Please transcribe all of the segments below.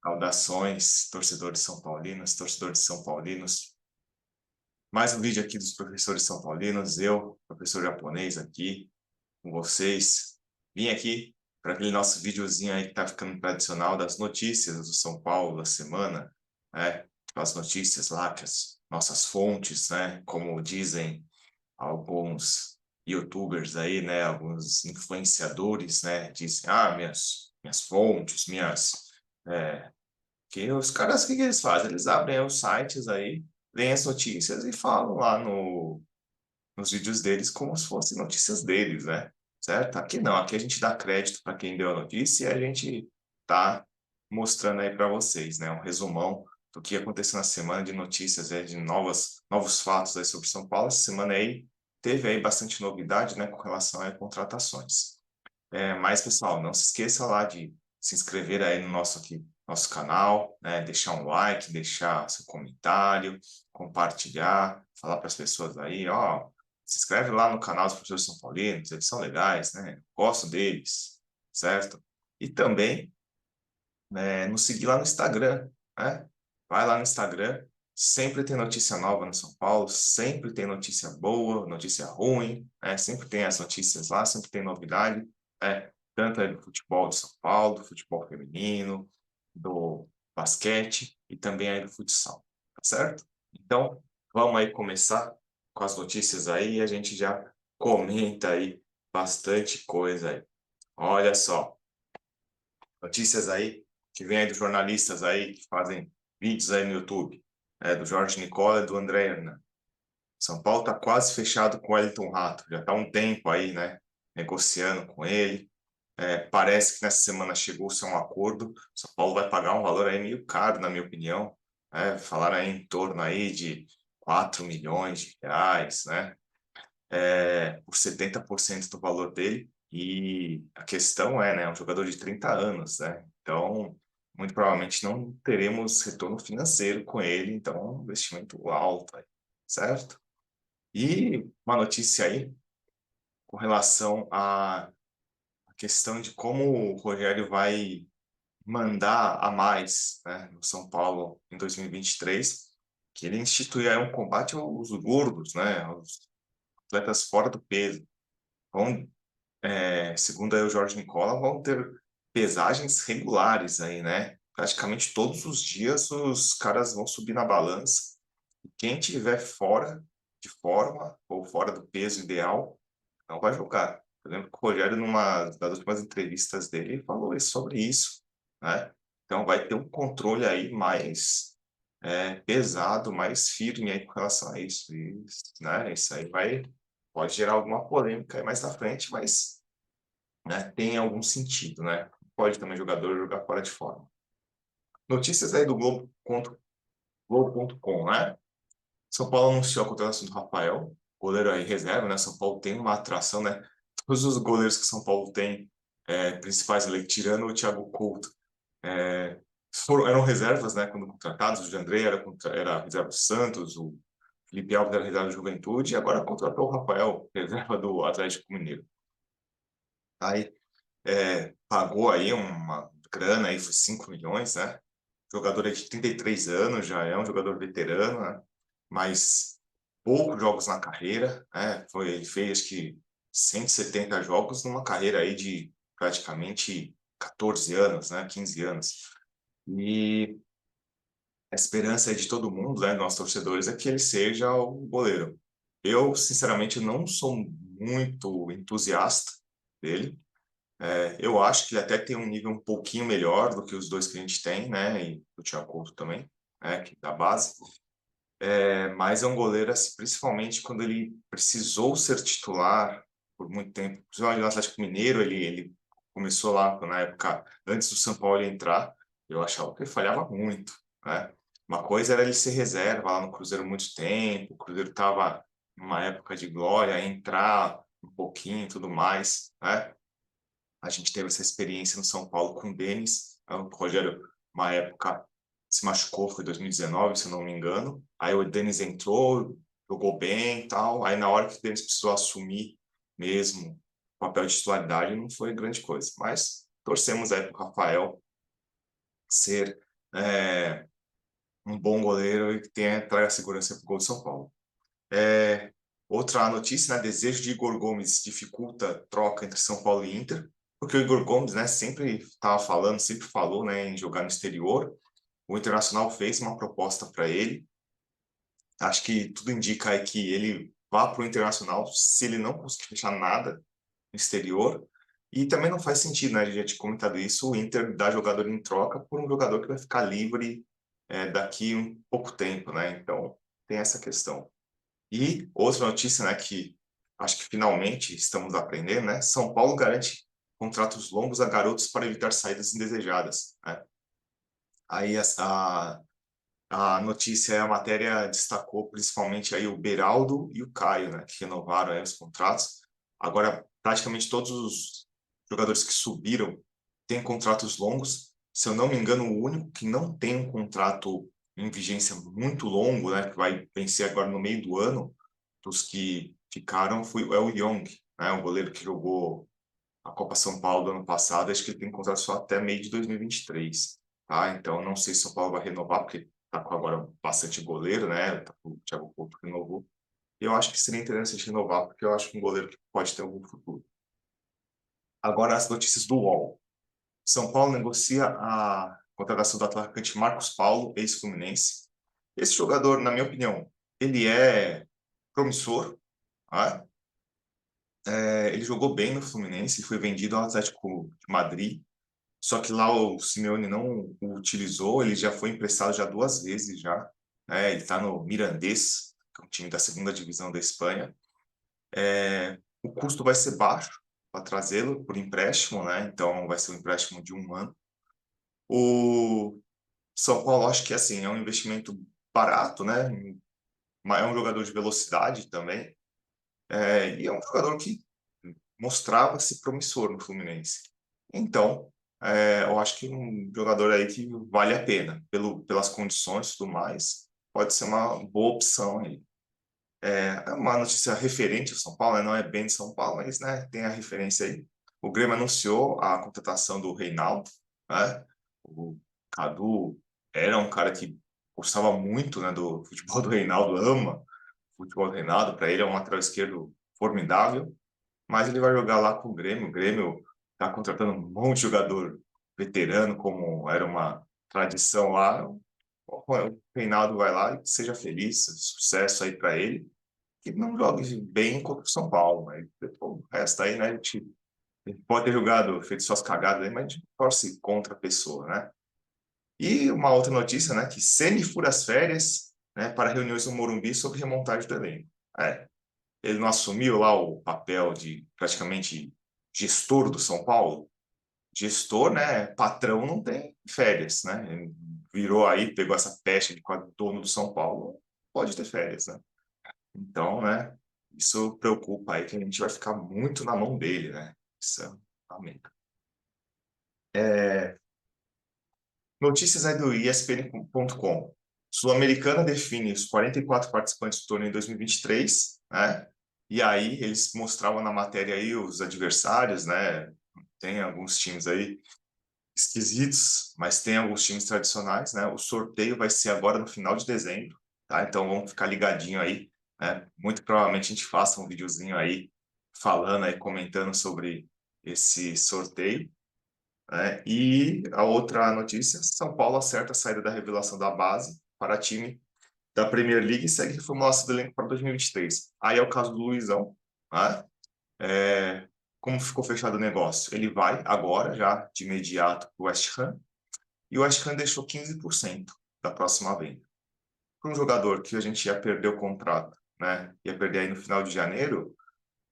Saudações, torcedores são paulinos, torcedores são paulinos. Mais um vídeo aqui dos professores são paulinos. Eu, professor japonês aqui com vocês. Vim aqui para aquele nosso videozinho aí que tá ficando tradicional das notícias do São Paulo da semana, né? As notícias lá que as nossas fontes, né? Como dizem alguns YouTubers aí, né? Alguns influenciadores, né? Dizem, minhas fontes, é, que os caras, o que que eles fazem? Eles abrem os sites aí, leem as notícias e falam lá nos vídeos deles como se fossem notícias deles, né? Certo? Aqui não, aqui a gente dá crédito para quem deu a notícia e a gente tá mostrando aí para vocês, né? Um resumão do que aconteceu na semana de notícias, de novos fatos aí sobre São Paulo. Essa semana aí teve aí bastante novidade, né, com relação a contratações. Mas, pessoal, não se esqueça lá de se inscrever aí no nosso canal, né? Deixar um like, deixar seu comentário, compartilhar, falar para as pessoas aí, ó, se inscreve lá no canal dos professores São Paulinos, eles são legais, né? Gosto deles, certo? E também, né, nos seguir lá no Instagram, né? Vai lá no Instagram, sempre tem notícia nova no São Paulo, sempre tem notícia boa, notícia ruim, né? Sempre tem as notícias lá, sempre tem novidade, né? Tanto aí do futebol de São Paulo, do futebol feminino, do basquete e também aí do futsal, tá certo? Então, vamos aí começar com as notícias aí e a gente já comenta aí bastante coisa aí. Olha só, notícias aí que vem aí dos jornalistas aí que fazem vídeos aí no YouTube, do Jorge Nicola e do André Hernan. São Paulo está quase fechado com o Wellington Rato, já está um tempo aí, né, negociando com ele. Parece que nessa semana chegou-se a um acordo. São Paulo vai pagar um valor aí meio caro, na minha opinião. Falaram aí em torno aí de 4 milhões de reais, né? Por 70% do valor dele. E a questão é, né, um jogador de 30 anos, né? Então, muito provavelmente não teremos retorno financeiro com ele, então, é um investimento alto, aí, certo? E uma notícia aí com relação à questão de como o Rogério vai mandar a mais, né, no São Paulo em 2023, que ele institui aí um combate aos gordos, né, aos atletas fora do peso. Vão, segundo aí o Jorge Nicola, vão ter pesagens regulares aí, né? Praticamente todos os dias os caras vão subir na balança. E quem tiver fora de forma ou fora do peso ideal não vai jogar. Eu lembro que o Rogério, numa das últimas entrevistas dele, falou sobre isso, né? Então vai ter um controle aí mais pesado, mais firme aí com relação a isso. E, né, isso aí pode gerar alguma polêmica aí mais na frente, mas né, tem algum sentido, né? Pode também jogador jogar fora de forma. Notícias aí do Globo.com, né? São Paulo anunciou a contratação do Rafael, goleiro aí reserva, né? São Paulo tem uma atração, né? Todos os goleiros que São Paulo tem, principais ali, tirando o Thiago Couto, eram reservas, né? Quando contratados, o Jandrei era reserva do Santos, o Felipe Alves era reserva do Juventude, e agora contratou o Rafael, reserva do Atlético Mineiro. Aí pagou aí uma grana, aí foi 5 milhões, né? O jogador é de 33 anos, já é um jogador veterano, né? Mas poucos jogos na carreira, né? Ele fez acho que 170 jogos numa carreira aí de praticamente 14 anos, né? 15 anos. E a esperança de todo mundo, né, nós torcedores, é que ele seja o goleiro. Eu, sinceramente, não sou muito entusiasta dele. Eu acho que ele até tem um nível um pouquinho melhor do que os dois que a gente tem, né? E o Thiago Couto também, né? Que da base. Mas é um goleiro, assim, principalmente quando ele precisou ser titular por muito tempo. Principalmente no Atlético Mineiro, ele começou lá na época antes do São Paulo entrar. Eu achava que ele falhava muito, né? Uma coisa era ele ser reserva lá no Cruzeiro muito tempo. O Cruzeiro estava numa época de glória, entrar um pouquinho e tudo mais, né? A gente teve essa experiência no São Paulo com o Denis. O Rogério, uma época, se machucou, foi 2019, se eu não me engano. Aí o Denis entrou, jogou bem e tal. Aí na hora que o Denis precisou assumir mesmo o papel de titularidade, não foi grande coisa. Mas torcemos aí para o Rafael ser um bom goleiro e que traga segurança para o gol de São Paulo. É, outra notícia, né? Desejo de Igor Gomes dificulta troca entre São Paulo e Inter, porque o Igor Gomes, né, sempre estava falando, sempre falou, né, em jogar no exterior. O Internacional fez uma proposta para ele. Acho que tudo indica aí que ele vá para o Internacional se ele não conseguir fechar nada no exterior. E também não faz sentido, né? A gente já tinha comentado isso, o Inter dá jogador em troca por um jogador que vai ficar livre daqui um pouco tempo, né? Então, tem essa questão. E outra notícia, né, que acho que finalmente estamos aprendendo, né? São Paulo garante contratos longos a garotos para evitar saídas indesejadas, né? Aí a notícia, a matéria destacou principalmente aí o Beraldo e o Caio, né, que renovaram aí os contratos. Agora, praticamente todos os jogadores que subiram têm contratos longos. Se eu não me engano, o único que não tem um contrato em vigência muito longo, né, que vai vencer agora no meio do ano, dos que ficaram, é o Young, né, um goleiro que jogou a Copa São Paulo do ano passado. Acho que ele tem contrato só até meio de 2023, tá? Então, não sei se o São Paulo vai renovar, porque tá com agora bastante goleiro, né? Tá com o Thiago Couto que renovou. E eu acho que seria interessante renovar, porque eu acho que um goleiro que pode ter algum futuro. Agora, as notícias do UOL. São Paulo negocia a contratação do atacante Marcos Paulo, ex-Fluminense. Esse jogador, na minha opinião, ele é promissor, tá? Ele jogou bem no Fluminense, foi vendido ao Atlético de Madrid. Só que lá o Simeone não o utilizou, ele já foi emprestado já 2 vezes já, né? Ele está no Mirandés, que é um time da segunda divisão da Espanha. O custo vai ser baixo para trazê-lo por empréstimo, né? Então vai ser um empréstimo de 1 ano. O São Paulo acho que assim é um investimento barato, né? É um jogador de velocidade também, e é um jogador que mostrava-se promissor no Fluminense. Então, eu acho que um jogador aí que vale a pena, pelas condições e tudo mais, pode ser uma boa opção aí. É uma notícia referente ao São Paulo, né? Não é bem de São Paulo, mas né, tem a referência aí. O Grêmio anunciou a contratação do Reinaldo, né? O Cadu era um cara que gostava muito, né, do futebol do Reinaldo, ama o futebol do Reinaldo, para ele é um lateral esquerdo formidável, mas ele vai jogar lá com o Grêmio. O Grêmio está contratando um monte de jogador veterano, como era uma tradição lá. O Reinaldo vai lá e seja feliz, sucesso aí para ele. Que não jogue bem contra o São Paulo, mas o resto aí, né? A gente pode ter jogado, feito suas cagadas aí, mas a gente torce contra a pessoa, né? E uma outra notícia, né? Que Ceni fura as férias, né, para reuniões no Morumbi sobre remontagem do elenco. Ele não assumiu lá o papel de praticamente gestor do São Paulo. Gestor, né? Patrão não tem férias, né? Ele virou aí, pegou essa peste de quase dono do São Paulo, pode ter férias, né? Então, né? Isso preocupa aí que a gente vai ficar muito na mão dele, né? Isso é amém. Notícias aí do ESPN.com. Sul-Americana define os 44 participantes do torneio em 2023, né? E aí eles mostravam na matéria aí os adversários, né? Tem alguns times aí esquisitos, mas tem alguns times tradicionais, né? O sorteio vai ser agora no final de dezembro, tá? Então vamos ficar ligadinho aí, né? Muito provavelmente a gente faça um videozinho aí falando aí, comentando sobre esse sorteio, né? E a outra notícia, São Paulo acerta a saída da revelação da base para time da Premier League e segue reformulação do elenco para 2023. Aí é o caso do Luizão, né? Como ficou fechado o negócio? Ele vai agora, já de imediato, para o West Ham, e o West Ham deixou 15% da próxima venda. Para um jogador que a gente ia perder o contrato, né? Ia perder aí no final de janeiro,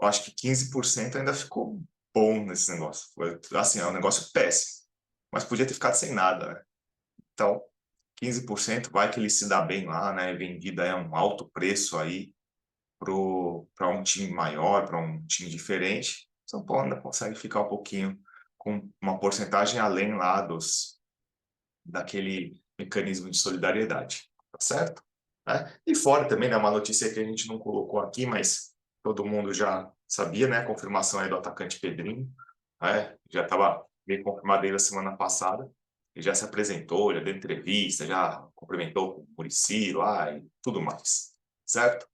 eu acho que 15% ainda ficou bom nesse negócio. Foi, assim, é um negócio péssimo, mas podia ter ficado sem nada, né? Então, 15% vai que ele se dá bem lá, né? Vendida a um alto preço aí para um time maior, para um time diferente. São Paulo ainda consegue ficar um pouquinho com uma porcentagem além lá daquele mecanismo de solidariedade, tá certo? E fora também, né, uma notícia que a gente não colocou aqui, mas todo mundo já sabia, né? A confirmação aí do atacante Pedrinho, já estava bem confirmado aí na semana passada. ele já se apresentou, já deu entrevista, já cumprimentou com o Muricy lá e tudo mais, certo?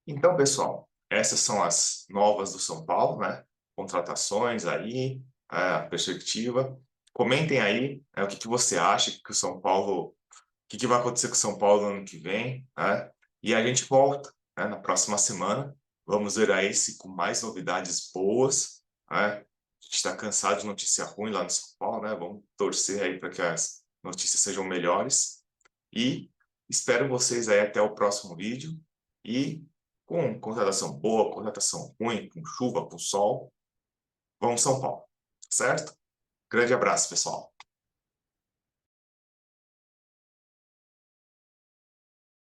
Então, pessoal, essas são as novas do São Paulo, né? Contratações aí, a perspectiva. Comentem aí, né, o que que você acha que o São Paulo, o que que vai acontecer com o São Paulo no ano que vem, né? E a gente volta, né, na próxima semana. Vamos ver aí se com mais novidades boas, né? A gente está cansado de notícia ruim lá no São Paulo, né? Vamos torcer aí para que as notícias sejam melhores. E espero vocês aí até o próximo vídeo. E com contratação boa, contratação ruim, com chuva, com sol, vamos São Paulo, certo? Grande abraço, pessoal.